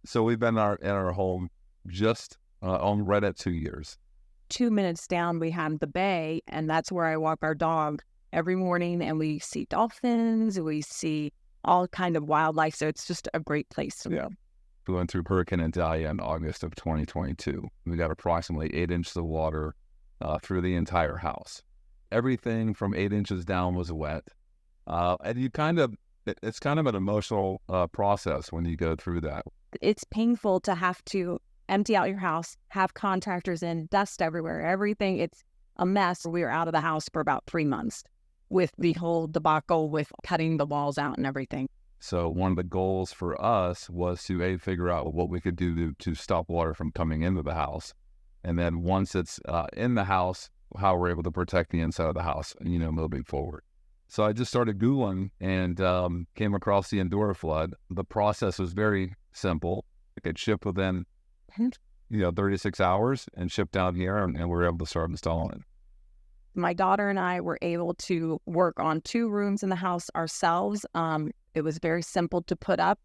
So we've been in our home just on right at 2 years. 2 minutes down, we have the bay, and that's where I walk our dog every morning, and we see dolphins, we see all kind of wildlife. So it's just a great place to live. We went through Hurricane Idalia in August of 2022. We got approximately 8 inches of water through the entire house. Everything from 8 inches down was wet. And it's kind of an emotional process when you go through that. It's painful to have to empty out your house, have contractors in, dust everywhere, everything. It's a mess. We were out of the house for about 3 months with the whole debacle with cutting the walls out and everything. So one of the goals for us was to figure out what we could do to stop water from coming into the house. And then once it's in the house, how we're able to protect the inside of the house, moving forward. So I just started Googling and came across the EnduraFlood. The process was very simple. It could ship within 36 hours and ship down here, and we were able to start installing it. My daughter and I were able to work on 2 rooms in the house ourselves. It was very simple to put up,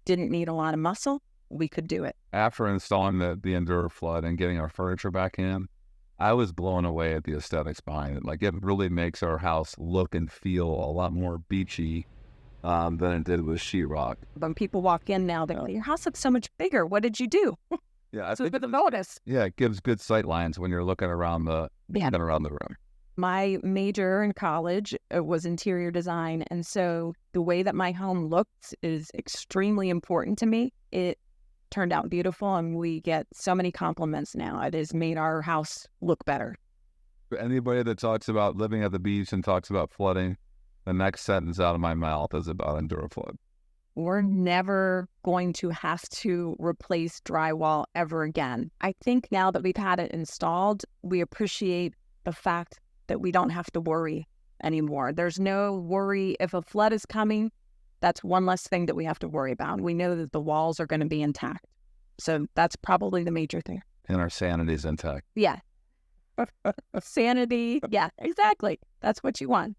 didn't need a lot of muscle. We could do it. After installing the EnduraFlood and getting our furniture back in, I was blown away at the aesthetics behind it. Like, it really makes our house look and feel a lot more beachy than it did with sheetrock. When people walk in now, they're like, your house looks so much bigger. What did you do? Yeah, I So think it's a notice. Yeah, it gives good sight lines when you're looking around the room. My major in college was interior design, and so the way that my home looks is extremely important to me. It turned out beautiful, and we get so many compliments now. It has made our house look better. For anybody that talks about living at the beach and talks about flooding, the next sentence out of my mouth is about EnduraFlood. We're never going to have to replace drywall ever again. I think now that we've had it installed, we appreciate the fact that we don't have to worry anymore. There's no worry if a flood is coming. That's one less thing that we have to worry about. We know that the walls are going to be intact. So that's probably the major thing. And our sanity is intact. Yeah. Sanity. Yeah, exactly. That's what you want.